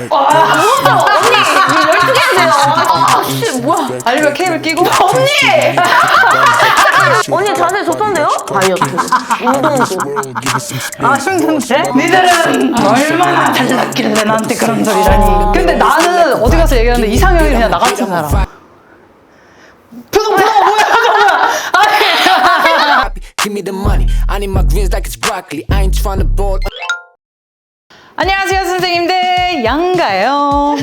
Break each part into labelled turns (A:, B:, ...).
A: 언니 12개 하세요. 아씨 뭐야?
B: 아니면 케이블 끼고?
A: 언니! 언니 자세 좋던데요? 다이어트 운동도
B: 아 힘든데? 니들은 얼마나 잘났길래 나한테 그런 소리라니. 근데 나는 어디 가서 얘기하는데 이상형이 그냥 나 같은 사람. 표정 뭐야
C: Give me the money. I need my greens like it's broccoli. I ain't trying to ball.
B: 안녕하세요 선생님들, 양가요.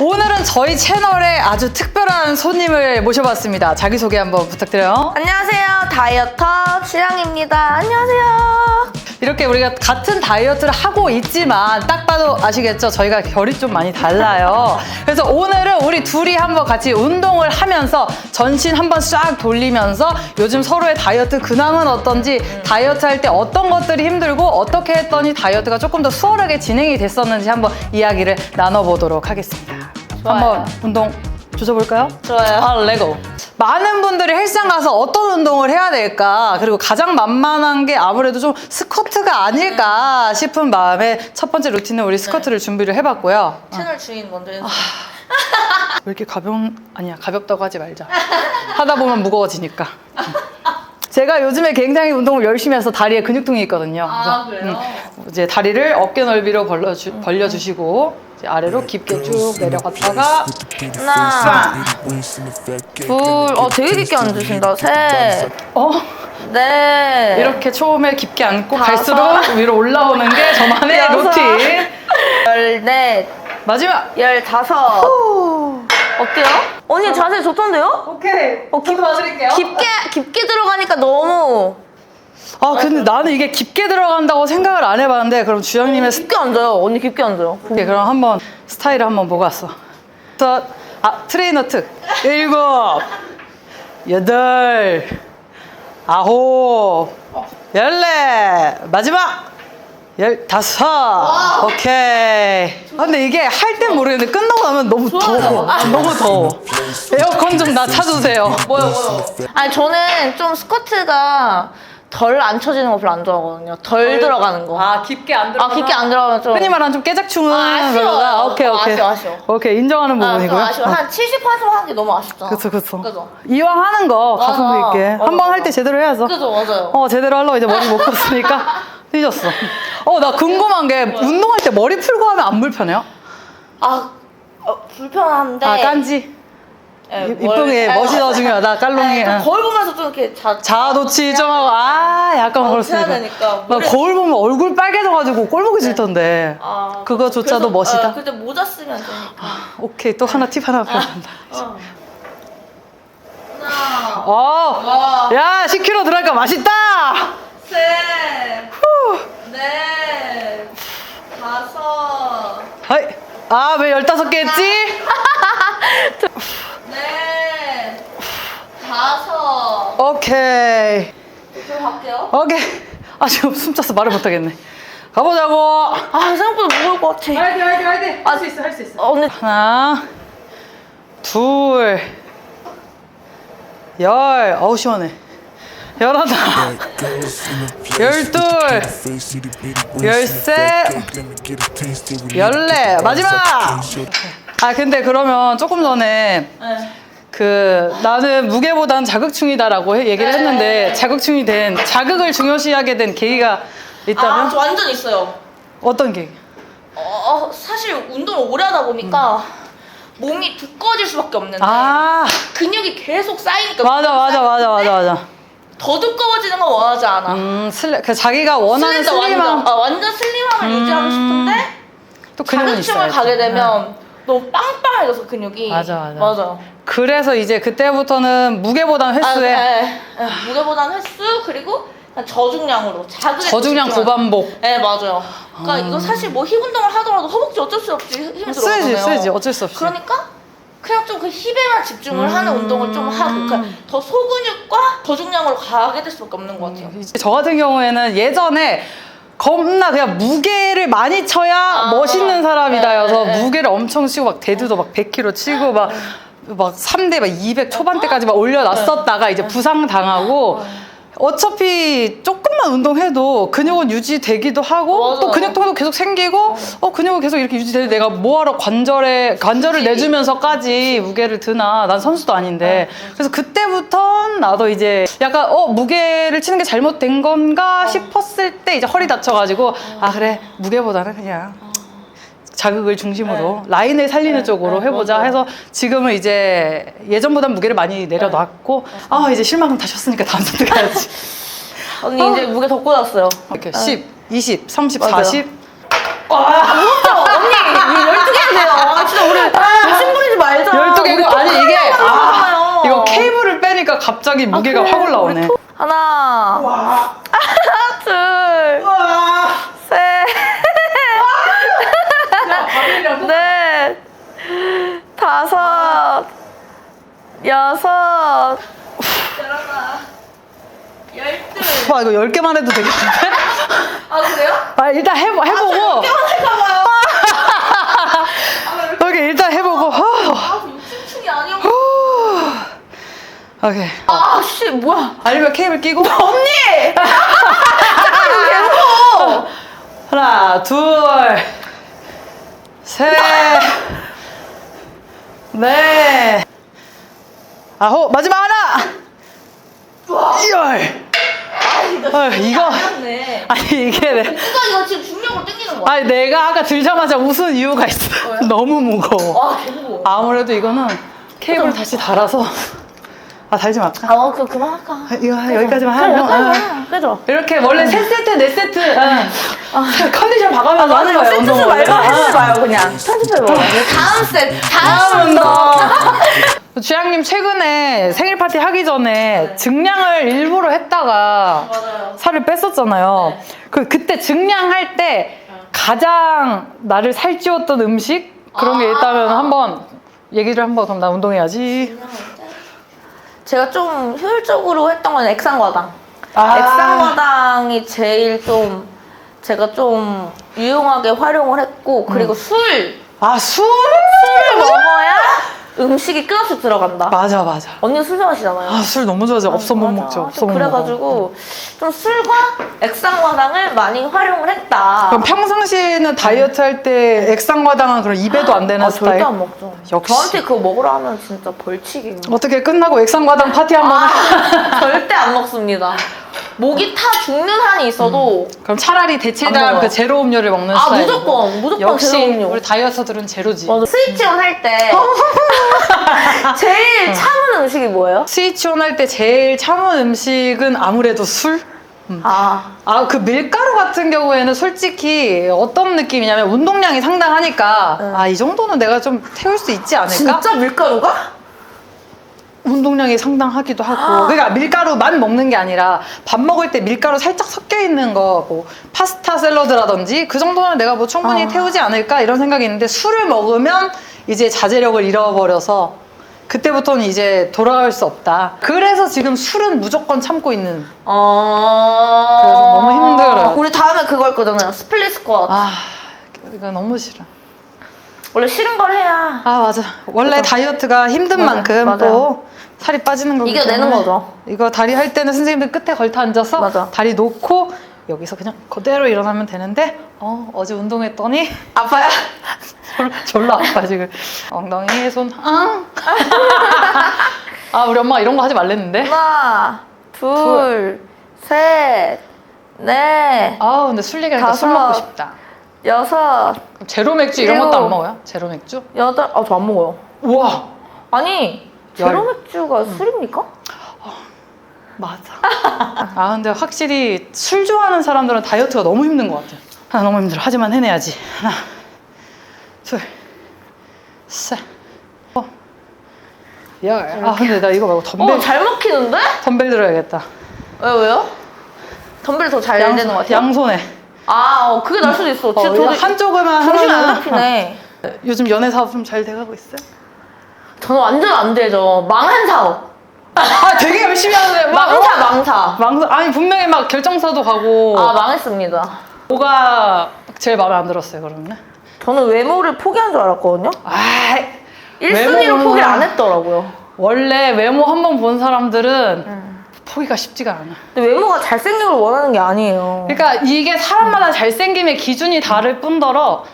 B: 오늘은 저희 채널에 아주 특별한 손님을 모셔봤습니다. 자기소개 한번 부탁드려요.
A: 안녕하세요 다이어터 취향입니다. 안녕하세요.
B: 이렇게 우리가 같은 다이어트를 하고 있지만 딱 봐도 아시겠죠? 저희가 결이 좀 많이 달라요. 그래서 오늘은 우리 둘이 한번 같이 운동을 하면서 전신 한번 싹 돌리면서 요즘 서로의 다이어트 근황은 어떤지, 다이어트 할 때 어떤 것들이 힘들고 어떻게 했더니 다이어트가 조금 더 수월하게 진행이 됐었는지 한번 이야기를 나눠보도록 하겠습니다.
A: 좋아요.
B: 한번 운동 조져볼까요?
A: 좋아요.
B: 아, 레고. 많은 분들이 헬스장 가서 어떤 운동을 해야 될까, 그리고 가장 만만한 게 아무래도 좀 스쿼트가 아닐까 싶은 마음에 첫 번째 루틴은 우리 스쿼트를 준비를 해봤고요.
A: 채널 주인 먼저 해주세요.
B: 왜 이렇게 아니야, 가볍다고 하지 말자. 하다 보면 무거워지니까. 제가 요즘에 굉장히 운동을 열심히 해서 다리에 근육통이 있거든요.
A: 그래요?
B: 이제 다리를 어깨 넓이로 벌려주시고 이제 아래로 깊게 쭉 내려갔다가
A: 하나 둘 되게 깊게 앉으신다. 셋 넷
B: 이렇게 처음에 깊게 앉고
A: 다섯.
B: 갈수록 위로 올라오는 게 저만의
A: 여섯.
B: 루틴.
A: 14
B: 마지막.
A: 15 어때요? 언니 자세 좋던데요?
B: 오케이. 봐드릴게요.
A: 깊게 들어가니까 너무
B: 근데 나는 이게 깊게 들어간다고 생각을 안 해봤는데, 그럼 주영님의
A: 깊게 앉아요. 언니 깊게 앉아요.
B: 오케이, 그럼 한번 스타일을 한번 보고 왔어. 트레이너 특. 7 8 9 14 마지막 15. 오케이. 근데 이게 할 땐 모르겠는데 끝나고 나면 너무 더워. 너무 더워. 에어컨 좀 낮춰주세요.
A: 뭐요? 아니 저는 좀 스쿼트가 덜 안 쳐지는 거 별로 안 좋아하거든요. 덜 들어가는 거.
B: 깊게 안
A: 깊게 안 들어가면 좀
B: 흔히 말하는 좀 깨작충은
A: 아쉬워요.
B: 별로다. 오케이.
A: 아쉬워.
B: 오케이, 인정하는 부분이고요.
A: 아쉬워. 한 70% 하는 게 너무 아쉽잖아.
B: 그쵸.
A: 그죠?
B: 이왕 하는 거 가성비
A: 맞아.
B: 있게
A: 맞아,
B: 한 번 할 때
A: 맞아.
B: 제대로 해야죠.
A: 그죠, 맞아요.
B: 제대로 하려고 이제 머리 못 컸으니까 삐졌어. 나 궁금한 게 운동할 때 머리 풀고 하면 안 불편해요?
A: 불편한데.
B: 깐지.
A: 예,
B: 이쁘게 멋이 더 중요하다. 깔롱이.
A: 거울 보면서 좀 이렇게
B: 자아 도취 좀 하고 약간 그럴 수
A: 해야
B: 있어.
A: 되니까.
B: 나 거울 보면 얼굴 빨개져가지고 꼴보기 싫던데. 그거조차도 멋이다.
A: 그때 모자 쓰면 되니까.
B: 오케이, 또 하나 팁 하나 배운다.
A: 하나,
B: 야, 10kg 들어가니까 맛있다.
A: 셋, 넷, 다섯,
B: 왜 15개 했지?
A: 넷, 다섯.
B: 오케이.
A: 들어갈게요.
B: 오케이. 지금 숨차서 말을 못하겠네. 가보자고.
A: 생각보다 무거울 것 같아.
B: 화이팅. 할 수 있어.
A: 언니.
B: 하나, 둘, 열. 시원해. 11, 12, 13, 14. 마지막! 근데 그러면 조금 전에 나는 무게보단 자극충이다라고 얘기를 했는데, 자극을 중요시하게 된 계기가 있다면?
A: 저 완전 있어요.
B: 어떤 계기?
A: 사실 운동을 오래 하다 보니까 몸이 두꺼워질 수밖에 없는데 근육이 계속 쌓이니까
B: 맞아.
A: 더 두꺼워지는 건 원하지 않아.
B: 자기가 원하는 슬림함.
A: 완전 슬림함을 유지하고 싶은데
B: 또 근육은
A: 자극층을
B: 있어야지.
A: 가게 되면 너무 빵빵해져서 근육이.
B: 맞아. 그래서 이제 그때부터는 무게보단 횟수에
A: 무게보다는 횟수, 그리고 저중량으로
B: 저중량 고반복.
A: 네, 맞아요. 그러니까 이거 사실 뭐 힙 운동을 하더라도 허벅지 어쩔 수 없이 힘이 들어가잖아요.
B: 쓰지 어쩔 수 없이.
A: 그러니까 그냥 좀 그 힙에만 집중을 하는 운동을 좀 하고, 그러니까 더 소근육과 저중량으로 가게 될 수밖에 없는 것 같아요.
B: 저 같은 경우에는 예전에 겁나 그냥 무게를 많이 쳐야 멋있는 사람이다여서 무게를 엄청 치고 막 데드도 막 100kg 치고 막 3대 막 200 초반대까지 막 올려놨었다가 이제 부상 당하고 어차피 조금만 운동해도 근육은 유지되기도 하고
A: 맞아.
B: 또 근육통도 계속 생기고 근육은 계속 이렇게 유지되는데 내가 뭐하러 관절을 내주면서까지 무게를 드나. 난 선수도 아닌데. 그래서 그때부턴 나도 이제 약간 무게를 치는 게 잘못된 건가 싶었을 때 이제 허리 다쳐가지고 아 그래 무게보다는 그냥 자극을 중심으로 라인을 살리는 쪽으로 해보자 해서 지금은 이제 예전보단 무게를 많이 내려놨고 이제 실망은 다 쉬었으니까 다음 선택해야지.
A: 언니 이제 무게 더 꽂았어요.
B: 이렇게 10, 20, 30,
A: 맞아요.
B: 40
A: 무겁죠? 언니 12개 해야 돼요. 진짜 우리 욕심 부리지 말자.
B: 12개고 아니 이게
A: 하잖아요.
B: 이거 케이블을 빼니까 갑자기 무게가
A: 그래.
B: 확 올라오네.
A: 하나 둘 셋 넷 다섯 여섯 열둘
B: 와 이거 10개만 해도 되겠는데?
A: 아 그래요?
B: 일단 해보고
A: 할까봐요.
B: 여기 일단 해보고
A: 욕심충이 아니었고.
B: 오케이.
A: 아씨 뭐야?
B: 아니면 케이블 끼고
A: 언니! 계속!
B: 하나, 둘, 셋, 넷, 아홉, 마지막 하나! 열! 이거.
A: 네.
B: 아니, 이게
A: 누가 이거 지금 중력으로 당기는 거야?
B: 아니, 내가 아까 들자마자 웃은 이유가 있어. 너무 무거워.
A: 와, 개무거워.
B: 아무래도 이거는 케이블을 다시 달아서. 달지 말까?
A: 그만할까?
B: 이거 여기까지만 하고.
A: 그죠?
B: 이렇게 원래 3세트, 4세트 컨디션 봐가면서 하는 거예요.
A: 세트
B: 운동
A: 말고
B: 원래.
A: 하지 마요, 그냥. 편집해봐. 다음 세트.
B: 다음 운동. 주양님 최근에 생일 파티 하기 전에 증량을 일부러 했다가
A: 맞아요.
B: 살을 뺐었잖아요. 그때 증량할 때 가장 나를 살찌웠던 음식 그런 게 있다면 한번 얘기를 한번 그럼 나 운동해야지.
A: 제가 좀 효율적으로 했던 건 액상과당.
B: 아.
A: 액상과당이 제일 좀 제가 좀 유용하게 활용을 했고 그리고 술을
B: 술을
A: 먹어야 음식이 끝없이 들어간다.
B: 맞아.
A: 언니 술 좋아하시잖아요.
B: 술 너무 좋아하죠. 없어 못 먹죠. 없어 못 먹어.
A: 그래가지고 좀 술과 액상과당을 많이 활용을 했다.
B: 그럼 평상시에는 다이어트 할 때 액상과당은 그런 입에도 안 되는 스타일?
A: 절대 안 먹죠.
B: 역시.
A: 저한테 그거 먹으라 하면 진짜 벌칙이에요.
B: 어떻게 끝나고 액상과당 파티 한번
A: 절대 안 먹습니다. 목이 타 죽는 한이 있어도
B: 그럼 차라리
A: 안
B: 대체당
A: 먹어요.
B: 그 제로 음료를 먹는 스타일.
A: 무조건
B: 역시
A: 제로 음료.
B: 우리 다이어터들은 제로지.
A: 맞아. 스위치온 할 때 제일 참은 음식이 뭐예요?
B: 스위치온 할 때 제일 참은 음식은 아무래도 술? 그 밀가루 같은 경우에는 솔직히 어떤 느낌이냐면 운동량이 상당하니까 이 정도는 내가 좀 태울 수 있지 않을까?
A: 진짜 밀가루가?
B: 운동량이 상당하기도 하고 그러니까 밀가루만 먹는 게 아니라 밥 먹을 때 밀가루 살짝 섞여 있는 거 뭐 파스타 샐러드라든지 그 정도는 내가 뭐 충분히 태우지 않을까 이런 생각이 있는데 술을 먹으면 이제 자제력을 잃어버려서 그때부터는 이제 돌아갈 수 없다. 그래서 지금 술은 무조건 참고 있는. 그래서 너무 힘들어요.
A: 우리 다음에 그거 할 거잖아요. 스플릿 스쿼트.
B: 이거 너무 싫어.
A: 원래 싫은 걸 해야
B: 맞아. 원래 다이어트가 힘든 만큼
A: 맞아요.
B: 또 살이 빠지는 거기
A: 이겨내는
B: 때문에
A: 거죠.
B: 이거 다리 할 때는 선생님들 끝에 걸터 앉아서
A: 맞아.
B: 다리 놓고 여기서 그냥 그대로 일어나면 되는데 어제 운동했더니
A: 아파요?
B: 졸라 아파 지금. 엉덩이에 손 우리 엄마가 이런 거 하지 말랬는데.
A: 하나, 둘, 셋, 넷,
B: 근데 술 얘기하니까 술
A: 다섯.
B: 먹고 싶다.
A: 여섯,
B: 그럼 제로 맥주 이런 것도
A: 일곱.
B: 안 먹어요? 제로 맥주?
A: 여덟. 저 안 먹어요.
B: 우와.
A: 아니 제로 맥주가 술입니까?
B: 맞아. 근데 확실히 술 좋아하는 사람들은 다이어트가 너무 힘든 것 같아. 너무 힘들어. 하지만 해내야지. 하나, 둘, 셋, 열. 근데 나 이거 말고 덤벨.
A: 잘 먹히는데?
B: 덤벨 들어야겠다.
A: 왜요? 덤벨이 더 잘 되는 것 같아요?
B: 양손에.
A: 그게 날 수도 있어. 진짜 저도
B: 한쪽으로만
A: 정신이 안
B: 하면은.
A: 잡히네.
B: 요즘 연애 사업 좀 잘 돼가고 있어요?
A: 저는 완전 안 되죠. 망한 사업.
B: 되게 열심히 하는데.
A: 망사.
B: 아니 분명히 막 결정사도 가고.
A: 망했습니다.
B: 뭐가 제일 마음에 안 들었어요 그러면?
A: 저는 외모를 포기한 줄 알았거든요. 1순위로
B: 외모는
A: 포기를 안 했더라고요.
B: 원래 외모 한 번 본 사람들은 포기가 쉽지가 않아.
A: 근데 외모가 잘생긴 걸 원하는 게 아니에요.
B: 그러니까 이게 사람마다 잘생김의 기준이 다를 뿐더러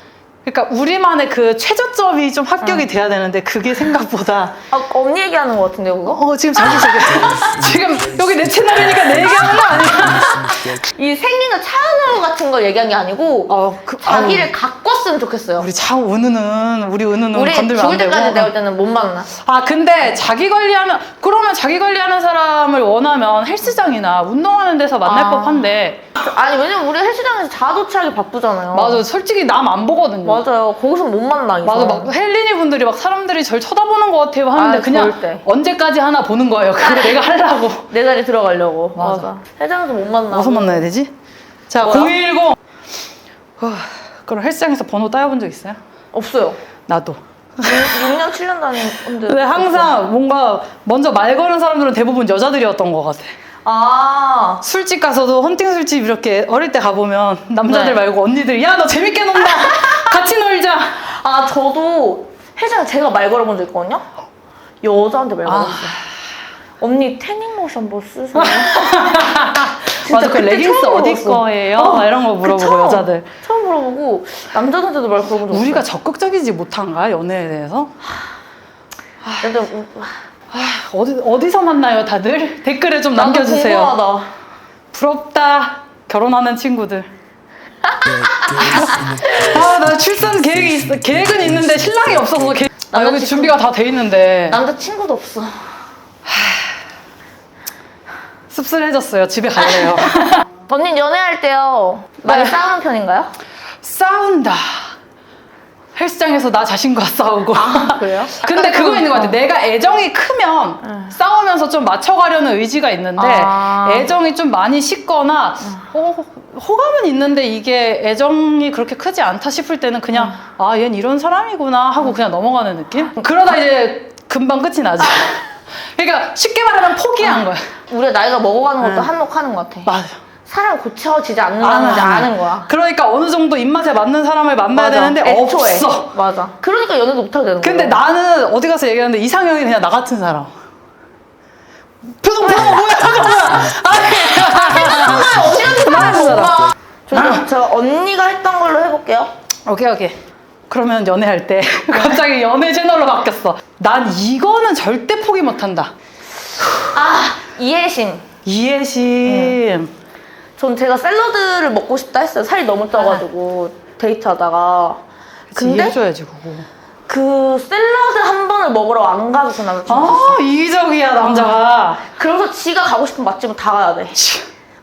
B: 그러니까 우리만의 그 최저점이 좀 합격이 돼야 되는데 그게 생각보다
A: 아, 언니 얘기하는 것 같은데 그거?
B: 지금 자기 소개 지금 여기 내 채널이니까 내 얘기하는 거 아니야?
A: 이 생긴 거 차은우 같은 걸 얘기한 게 아니고 자기를 가꿨으면 좋겠어요.
B: 우리 우리 은우는
A: 우리
B: 건들면 안
A: 죽을
B: 되고.
A: 때까지 내올 때는 못 만나.
B: 근데 그러면 자기 관리하는 사람을 원하면 헬스장이나 운동하는 데서 만날 법한데.
A: 아니 왜냐면 우리 헬스장에서 자도치하게 바쁘잖아요.
B: 맞아, 솔직히 남 안 보거든요.
A: 맞아요. 거기서 못 만나.
B: 맞아, 막 헬린이 분들이 막 사람들이 절 쳐다보는 것 같아요 하는데 그냥
A: 절대.
B: 언제까지 하나 보는 거예요. 그거 내가 하려고.
A: 내 자리 들어가려고.
B: 맞아.
A: 헬스장에서 못 만나.
B: 어디서 만나야 되지? 자,
A: 뭐야?
B: 010. 그럼 헬스장에서 번호 따여본 적 있어요?
A: 없어요.
B: 나도.
A: 6년 7년 다니는데.
B: 근데 항상 뭔가 먼저 말 거는 사람들은 대부분 여자들이었던 것 같아. 술집 가서도 헌팅 술집 이렇게 어릴 때 가보면 남자들
A: 네.
B: 말고 언니들이 야 너 재밌게 논다 같이 놀자.
A: 저도 헬스장 제가 말 걸어본 적 있거든요. 여자한테 말 걸었어요. 언니 태닝 로션 뭐 쓰세요?
B: 맞아, 그
A: 그때
B: 레깅스
A: 처음
B: 어디
A: 물어봤어.
B: 거예요? 막 이런 거 물어보고 여자들.
A: 처음 물어보고 남자들한테도 말 걸어본 적
B: 우리가
A: 없어요.
B: 적극적이지 못한가 연애에 대해서?
A: 근데
B: 어디서 만나요 다들? 댓글에 좀
A: 나도
B: 남겨주세요.
A: 궁금하다.
B: 부럽다 결혼하는 친구들. 나 출산 계획은 있는데 신랑이 없어서 여기 준비가 다 돼 있는데
A: 남자 친구도 없어.
B: 씁쓸해졌어요. 집에 갈래요.
A: 언니 연애할 때요 많이 싸우는 편인가요?
B: 싸운다. 헬스장에서 나 자신과 싸우고.
A: 그래요?
B: 근데 그거 있는 것 같아. 내가 애정이 크면 싸우면서 좀 맞춰가려는 의지가 있는데 애정이 좀 많이 식거나 호감은 있는데 이게 애정이 그렇게 크지 않다 싶을 때는 그냥 얘는 이런 사람이구나 하고 그냥 넘어가는 느낌? 그러다 이제 금방 끝이 나죠. 그러니까 쉽게 말하면 포기한 거야.
A: 우리가 나이가 먹어가는 것도 한몫하는 것 같아.
B: 맞아.
A: 사람 고쳐지지 않는다는 걸 아는 거야.
B: 그러니까 어느 정도 입맛에 맞는 사람을 만나야
A: 맞아.
B: 되는데
A: 애초에.
B: 없어.
A: 맞아. 그러니까 연애도 못하게 되는 거야.
B: 근데 나는 어디 가서 얘기하는데 이상형이 그냥 나 같은 사람. 표정 뭐야?
A: 언니한테 말해봐. 제가 언니가 했던 걸로 해볼게요.
B: 오케이. 그러면 연애할 때 갑자기 연애 채널로 바뀌었어. 난 이거는 절대 포기 못한다.
A: 이해심.
B: 이해심.
A: 전 제가 샐러드를 먹고 싶다 했어요. 살이 너무 쪄가지고 데이트하다가. 근데
B: 이해해줘야지 그거.
A: 그 샐러드 한 번을 먹으러 안 가서 그 남자친구.
B: 이기적이야 남자가.
A: 그래서 지가 가고 싶은 맛집은 다 가야 돼.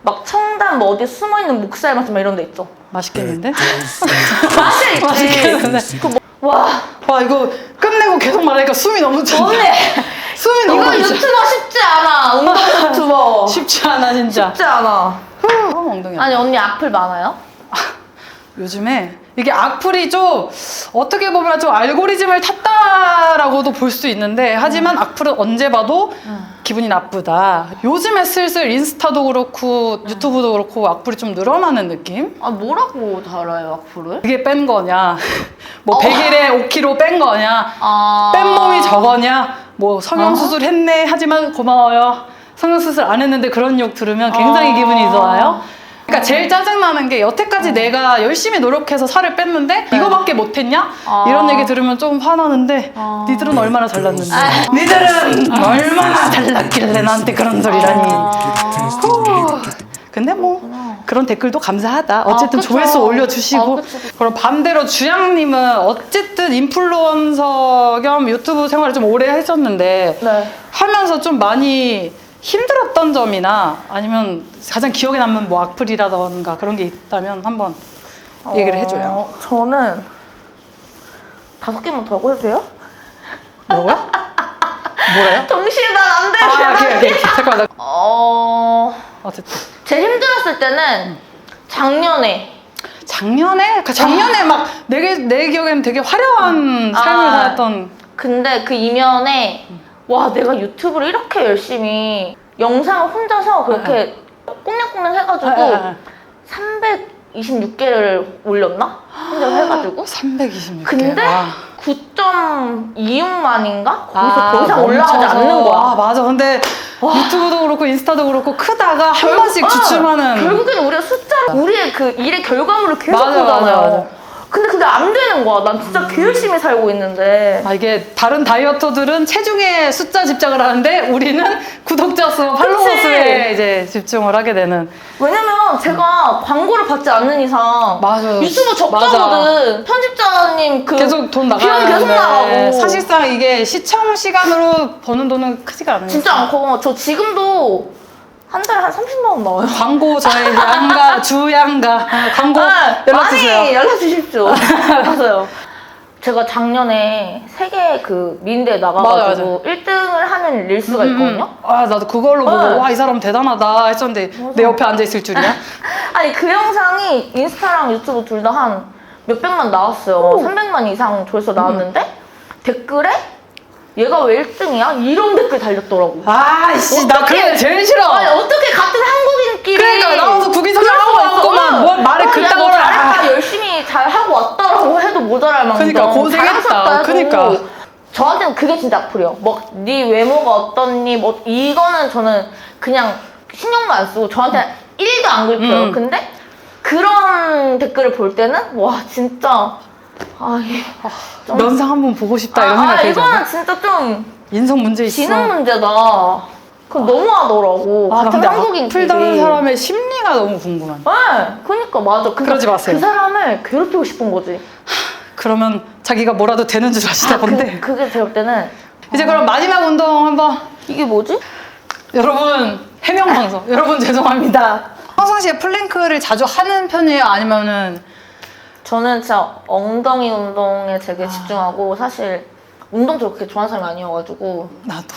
A: 막 청담 뭐 어디 숨어있는 목살 맛집 막 이런 데 있죠.
B: 맛있겠는데?
A: 맛이 있지.
B: 맛있겠는데?
A: 와
B: 이거 끝내고 계속 말하니까 숨이 너무 찬다.
A: 언니
B: 숨이 너무
A: 이거
B: 차.
A: 유튜버 쉽지 않아. 운동 유튜버
B: 쉽지 않아 진짜.
A: 쉽지 않아.
B: 엉덩이야.
A: 아니 언니 악플 많아요?
B: 요즘에 이게 악플이 좀 어떻게 보면 좀 알고리즘을 탔다라고도 볼 수 있는데 하지만 악플은 언제 봐도 기분이 나쁘다. 요즘에 슬슬 인스타도 그렇고 유튜브도 그렇고 악플이 좀 늘어나는 느낌?
A: 뭐라고 달아요 악플을?
B: 그게 뺀 거냐, 뭐 100일에 5kg 뺀 거냐, 뺀 몸이 저거냐, 뭐 성형수술 했네 하지만 고마워요. 성형수술 안 했는데 그런 욕 들으면 굉장히 기분이 좋아요. 그러니까 제일 짜증나는 게 여태까지 내가 열심히 노력해서 살을 뺐는데 이거밖에 못했냐? 이런 얘기 들으면 좀 화나는데 니들은 얼마나 잘났는데 니들은 얼마나 잘났길래 나한테 그런 소리라니. 근데 뭐 그런 댓글도 감사하다. 어쨌든
A: 그쵸.
B: 조회수 올려주시고.
A: 그쵸.
B: 그럼 반대로 주양님은 어쨌든 인플루언서 겸 유튜브 생활을 좀 오래 했었는데
A: 네.
B: 하면서 좀 많이 힘들었던 점이나 아니면 가장 기억에 남는 뭐 악플이라던가 그런 게 있다면 한번 얘기를 해줘요.
A: 저는 5개만 더 하고 해도 돼요?
B: 뭐라고요? 뭐래요?
A: 동시에 난 안 돼.
B: 오케이. 잠깐만. 어쨌든.
A: 제일 힘들었을 때는 작년에
B: 작년에 막 내 기억에는 되게 화려한 삶을 살았던.
A: 근데 그 이면에 와 내가 유튜브를 이렇게 열심히 영상을 혼자서 그렇게 꽁냥꽁냥 해가지고 326개를 올렸나? 혼자 해가지고
B: 326개.
A: 근데 9.26만인가? 거기서 더 이상 올라가지
B: 멈춰서.
A: 않는 거야.
B: 맞아. 근데 유튜브도 그렇고 인스타도 그렇고 크다가 한 번씩 주춤하는.
A: 결국에는 우리가 숫자로 우리의 그 일의 결과물을 계속
B: 맞아,
A: 보잖아요.
B: 맞아.
A: 근데 그게 안 되는 거야. 난 진짜 개 열심히 살고 있는데.
B: 아, 이게 다른 다이어터들은 체중에 숫자 집착을 하는데 우리는 구독자 수, 팔로워 수에 이제 집중을 하게 되는.
A: 왜냐면 제가 광고를 받지 않는 이상
B: 맞아.
A: 유튜브 적자거든. 편집자님 그
B: 계속 돈
A: 비용
B: 나가는데
A: 계속 나가고.
B: 사실상 이게 시청 시간으로 버는 돈은 크지가 않으니까.
A: 진짜 않고 저 지금도 한 달에 한 30만 원 나와요.
B: 광고 저희 양가 주양가 광고 연락 주세요.
A: 많이 연락 주십시오. 맞아요. 제가 작년에 세계 그 미인대에 나가가지고 1등을 하는 릴스가 있거든요.
B: 아 나도 그걸로 보고
A: 네.
B: 와 이 사람 대단하다 했었는데 내 옆에 앉아 있을 줄이야.
A: 아니 그 영상이 인스타랑 유튜브 둘 다 한 몇백만 나왔어요. 300만 이상 조회수 나왔는데 댓글에 얘가 왜 1등이야? 이런 댓글 달렸더라고.
B: 아이씨 나 그게 제일 싫어.
A: 아니 어떻게 같은 한국인끼리
B: 그러니까 나와서 국인 선정하고 왔구만. 뭘 말을 그딴 걸
A: 잘했다 열심히 잘 하고 왔다라고 해도 모자랄 만큼
B: 그러니까 고생했다.
A: 잘하셨다 해도
B: 그러니까.
A: 저한테는 그게 진짜 악플이요. 뭐 네 외모가 어떻니 뭐 이거는 저는 그냥 신경만 안 쓰고 저한테는 1도 안 긁혀요. 근데 그런 댓글을 볼 때는 와 진짜
B: 면상 한번 보고 싶다 이런 생각 들잖아.
A: 이거는 진짜 좀
B: 인성 문제 있어.
A: 지능 문제다. 그럼 너무하더라고.
B: 아,
A: 같은
B: 근데
A: 한국인끼리.
B: 악플 다는 사람의 심리가 너무 궁금한.
A: 네, 그러니까 맞아. 근데
B: 그러지 마세요.
A: 그 사람을 괴롭히고 싶은 거지.
B: 그러면 자기가 뭐라도 되는 줄 아시나 본데.
A: 그게 제가 볼 때는
B: 이제 그럼 마지막 운동 한번.
A: 이게 뭐지?
B: 여러분 해명 방송. 여러분 죄송합니다. 평상시에 플랭크를 자주 하는 편이에요? 아니면은
A: 저는 진짜 엉덩이 운동에 되게 집중하고 사실 운동도 그렇게 좋아하는 사람이 아니어가지고
B: 나도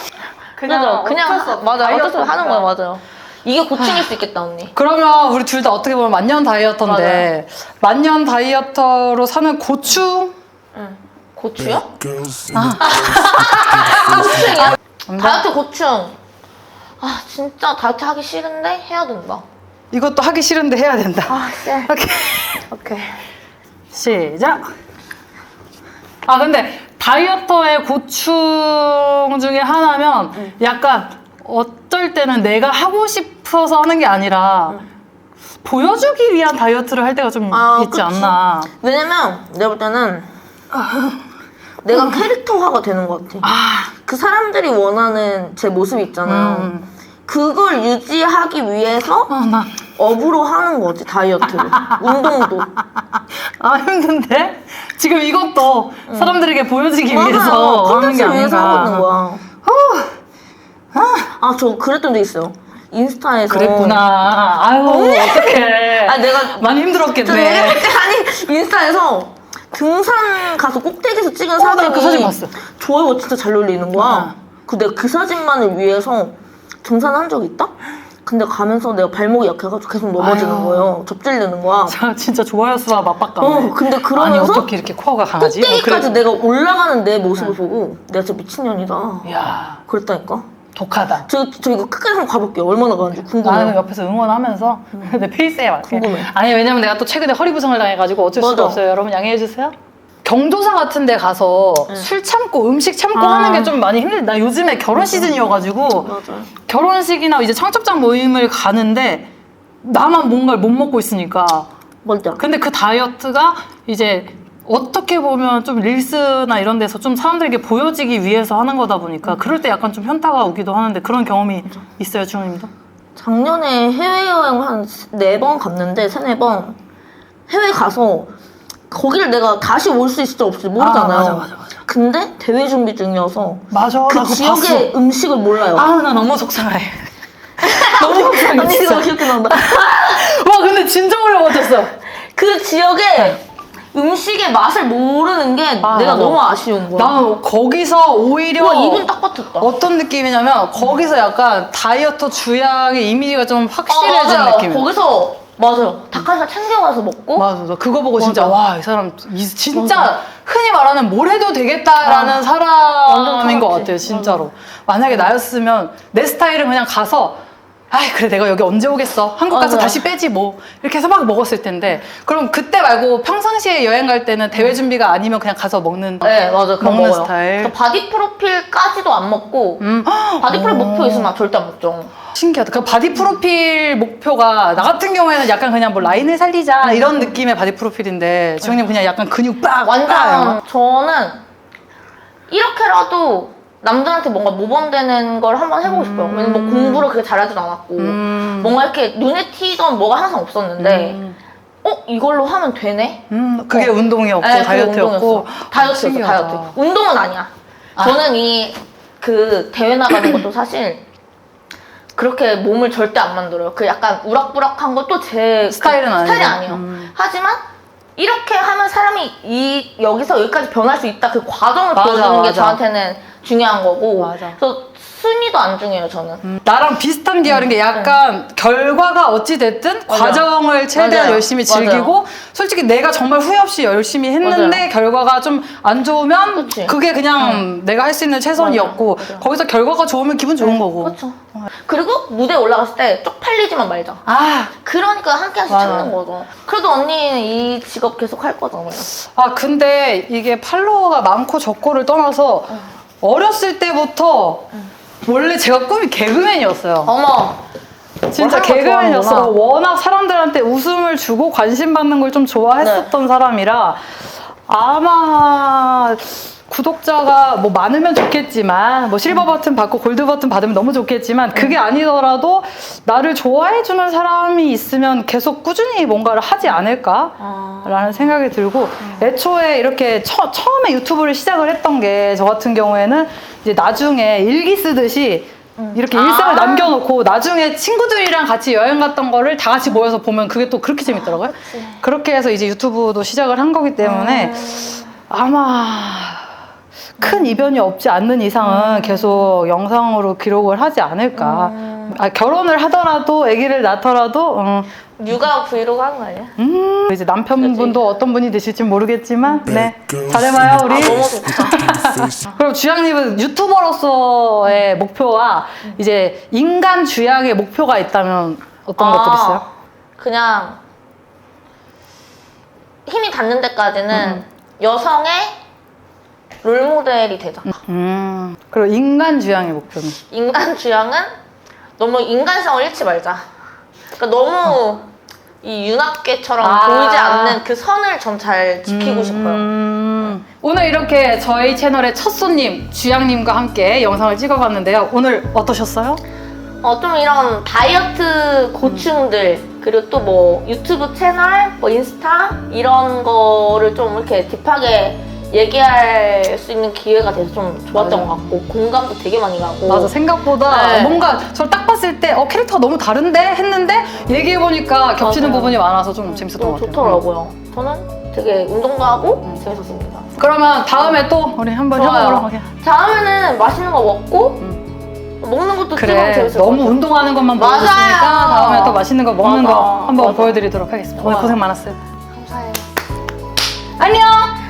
A: 그냥 맞아 어쩔 수 없이 하는 거예요. 맞아요. 이게 고충일 수 있겠다 언니.
B: 그러면 우리 둘 다 어떻게 보면 만년 다이어터인데 만년 다이어터로 사는 고충?
A: 응. 고추요?
C: Girls
A: 고충이야? 다이어트 고충. 아 진짜 다이어트 하기 싫은데 해야 된다.
B: 이것도 하기 싫은데 해야 된다.
A: 아 쎄.
B: 오케이.
A: 오케이.
B: 시작. 아 근데 다이어터의 고충 중에 하나면 약간 어떨 때는 내가 하고 싶어서 하는 게 아니라 보여주기 위한 다이어트를 할 때가 좀 있지
A: 그치.
B: 않나.
A: 왜냐면 내가 볼 때는 내가 캐릭터화가 되는 것 같아. 그 사람들이 원하는 제 모습 있잖아요. 그걸 유지하기 위해서
B: 나.
A: 업으로 하는 거지 다이어트를. 운동도.
B: 아 힘든데? 지금 이것도 사람들에게 보여지기
A: 맞아요.
B: 위해서 하는 게
A: 콘텐츠 위해서 하고 있는
B: 아닌가.
A: 거야. 저 그랬던 적 있어요. 인스타에서.
B: 그랬구나. 아유 어떡해.
A: 아니 내가
B: 많이 힘들었겠네.
A: 아니 인스타에서 등산 가서 꼭대기에서 찍은
B: 나
A: 사진이
B: 그 사진 봤어.
A: 좋아요가 진짜 잘 놀리는 거야. 그 내가 그 사진만을 위해서 등산한 적이 있다? 근데 가면서 내가 발목이 약해가지고 계속 넘어지는
B: 아유.
A: 거예요. 접질리는 거야.
B: 진짜 좋아요 수와 맞바꿨네.
A: 근데
B: 아니
A: 그러면서
B: 어떻게 이렇게 코어가 강하지?
A: 꼭대기까지 내가 올라가는 내 모습을 보고 내가 진짜 미친년이다.
B: 이야
A: 그랬다니까.
B: 독하다.
A: 저 이거 끝까지 한번 가볼게요. 얼마나 가는지 궁금해요.
B: 나는 옆에서 응원하면서 내 페이스에 맞게.
A: 궁금해.
B: 아니 왜냐면 내가 또 최근에 허리 부상을 당해가지고 어쩔 수가
A: 맞아.
B: 없어요. 여러분 양해해 주세요. 경조사 같은 데 가서 술 참고 음식 참고 하는 게 좀 많이 힘들다. 나 요즘에 결혼 시즌이어가지고
A: 맞아.
B: 결혼식이나 이제 청첩장 모임을 가는데 나만 뭔가를 못 먹고 있으니까.
A: 맞아.
B: 근데 그 다이어트가 이제 어떻게 보면 좀 릴스나 이런 데서 좀 사람들에게 보여지기 위해서 하는 거다 보니까 그럴 때 약간 좀 현타가 오기도 하는데 그런 경험이 있어요, 주원님도?
A: 작년에 해외여행 한 4번 갔는데 3-4번 해외 가서 거기를 내가 다시 올 수 있을지 없을지 모르잖아요.
B: 맞아.
A: 근데 대회 준비 중이어서
B: 맞아,
A: 그
B: 나 그거
A: 지역의 음식을 몰라요.
B: 나 너무 속상해. 너무 속상해,
A: 언니
B: 진짜.
A: 이거 기억이 난다.
B: 와, 근데 진짜 어려워졌어.
A: 그 지역의 음식의 맛을 모르는 게 내가
B: 맞아.
A: 너무 아쉬운 거야.
B: 나는 거기서 오히려
A: 와 입은 딱 bat았다.
B: 어떤 느낌이냐면 거기서 약간 다이어터 주양의 이미지가 좀 확실해진
A: 맞아요.
B: 느낌.
A: 거기서 맞아요. 닭 한 살 챙겨가서 먹고
B: 맞아. 나 그거 보고 진짜
A: 맞아.
B: 와, 이 사람 진짜
A: 맞아.
B: 흔히 말하는 뭘 해도 되겠다라는
A: 완전
B: 사람인 것
A: 차갑지.
B: 같아요, 진짜로. 만약에 나였으면 내 스타일은 그냥 가서 아이 그래 내가 여기 언제 오겠어 한국 가서
A: 맞아.
B: 다시 빼지 뭐 이렇게 해서 막 먹었을 텐데 그럼 그때 말고 평상시에 여행 갈 때는 대회 준비가 아니면 그냥 가서 먹는
A: 네, 맞아. 그거
B: 먹는
A: 먹어요.
B: 스타일.
A: 그러니까 바디 프로필까지도 안 먹고 바디 프로필 목표 있으면 절대 안 먹죠.
B: 신기하다. 그 바디 프로필 목표가 나 같은 경우에는 약간 그냥 뭐 라인을 살리자 이런 느낌의 바디 프로필인데 지영님 그냥 약간 근육 빡
A: 완전 저는 이렇게라도 남들한테 뭔가 모범되는 걸 한번 해보고 싶어요. 왜냐면 뭐 공부를 그렇게 잘하진 않았고 뭔가 이렇게 눈에 띄던 뭐가 항상 없었는데 이걸로 하면 되네?
B: 그게 운동이었고
A: 네, 그게
B: 다이어트였고
A: 운동이었어. 다이어트였어.
B: 신기하다.
A: 다이어트. 운동은 아니야. 저는 이 그 대회 나가는 것도 사실 그렇게 몸을 절대 안 만들어요. 그 약간 우락부락한 것도 제
B: 스타일은
A: 스타일이
B: 아니고.
A: 아니에요. 하지만 이렇게 하면 사람이 여기서 여기까지 변할 수 있다. 그 과정을
B: 맞아,
A: 보여주는 게
B: 맞아.
A: 저한테는 중요한 거고.
B: 맞아.
A: 그래서 순위도 안 중요해요, 저는.
B: 나랑 비슷한 계열인 게 약간 결과가 어찌 됐든
A: 맞아.
B: 과정을 최대한
A: 맞아요.
B: 열심히
A: 맞아요.
B: 즐기고 솔직히 내가 정말 후회 없이 열심히 했는데
A: 맞아요.
B: 결과가 좀 안 좋으면
A: 그치.
B: 그게 그냥 내가 할 수 있는 최선이었고
A: 맞아.
B: 거기서 결과가 좋으면 기분 좋은 거고
A: 그렇죠. 그리고 무대에 올라갔을 때 쪽팔리지만 말자.
B: 아,
A: 그러니까 한 개씩
B: 맞아.
A: 찾는 거죠. 그래도 언니는 이 직업 계속 할 거잖아요.
B: 아 근데 이게 팔로워가 많고 적고를 떠나서 어렸을 때부터 원래 제가 꿈이 개그맨이었어요.
A: 어머.
B: 진짜
A: 뭘 하는 거
B: 개그맨이었어.
A: 좋아하는구나.
B: 워낙 사람들한테 웃음을 주고 관심 받는 걸 좀 좋아했었던 사람이라 아마 구독자가 뭐 많으면 좋겠지만 뭐 실버 버튼 받고 골드 버튼 받으면 너무 좋겠지만 그게 아니더라도 나를 좋아해 주는 사람이 있으면 계속 꾸준히 뭔가를 하지 않을까라는 생각이 들고 애초에 이렇게 처음에 유튜브를 시작을 했던 게 저 같은 경우에는 이제 나중에 일기 쓰듯이 이렇게 일상을 남겨놓고 나중에 친구들이랑 같이 여행 갔던 거를 다 같이 모여서 보면 그게 또 그렇게 재밌더라고요. 그렇게 해서 이제 유튜브도 시작을 한 거기 때문에 아마 큰 이변이 없지 않는 이상은 계속 영상으로 기록을 하지 않을까. 아, 결혼을 하더라도 아기를 낳더라도
A: 육아 브이로그 하는 거 아니야?
B: 이제 남편분도 어떤 분이 되실지 모르겠지만 네 잘해봐요 우리.
A: 너무 좋다.
B: 그럼 주양님은 유튜버로서의 목표와 이제 인간 주양의 목표가 있다면 어떤 것들 있어요?
A: 그냥 힘이 닿는 데까지는 여성의 롤모델이 되자.
B: 그리고 인간 주양의 목표는?
A: 인간 주양은 너무 인간성을 잃지 말자. 그러니까 너무 이 윤학계처럼 보이지 않는 그 선을 전 잘 지키고 싶어요.
B: 오늘 이렇게 저희 채널의 첫 손님 주양님과 함께 영상을 찍어봤는데요. 오늘 어떠셨어요?
A: 좀 이런 다이어트 고충들 그리고 또 뭐 유튜브 채널, 뭐 인스타 이런 거를 좀 이렇게 딥하게 얘기할 수 있는 기회가 돼서 좀 좋았던
B: 맞아.
A: 것 같고 공감도 되게 많이 가고
B: 맞아 생각보다
A: 네.
B: 뭔가 저를 딱 봤을 때 캐릭터가 너무 다른데 했는데 얘기해보니까 겹치는
A: 맞아요.
B: 부분이 많아서 좀 재밌었던
A: 너무
B: 것 같아요.
A: 좋더라고요. 저는 되게 운동도 하고 재밌었습니다.
B: 그러면 다음에 또 우리 한번 해보도록 할게요.
A: 다음에는 맛있는 거 먹고 먹는 것도 찍으면
B: 그래
A: 재밌을
B: 너무
A: 것 같아요.
B: 운동하는 것만
A: 맞아요.
B: 보여줬으니까 다음에 또 맛있는 거 먹는
A: 맞아.
B: 거 한번
A: 맞아.
B: 보여드리도록 하겠습니다. 오늘
A: 좋아요.
B: 고생 많았어요.
A: 감사해요.
B: 안녕.